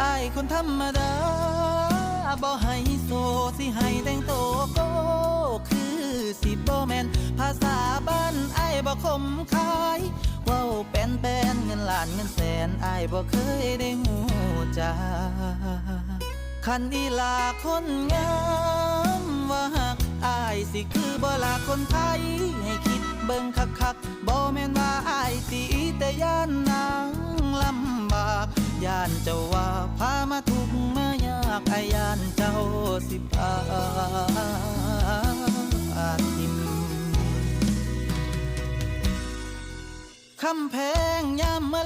อายคนธรรมดาบ่ให้โซสิให้แต่งโตโก้คือสิบ่แม่นภาษาบ้านอายบ่คมคายเว้าเป็นเงินล้านเงินแสนอายบ่เคยได้หูจักคันอีลาคนงามว่าหักอายสิคือบ่ลาคนไทยให้คิดเบิ่งคักๆบ่แม่นว่าอายสิแต่ย่านนางลำบากย่านเจ้าว่าพามาทุกข์มายากอายย่านเจ้าสิพาทิมคำแพงยามมา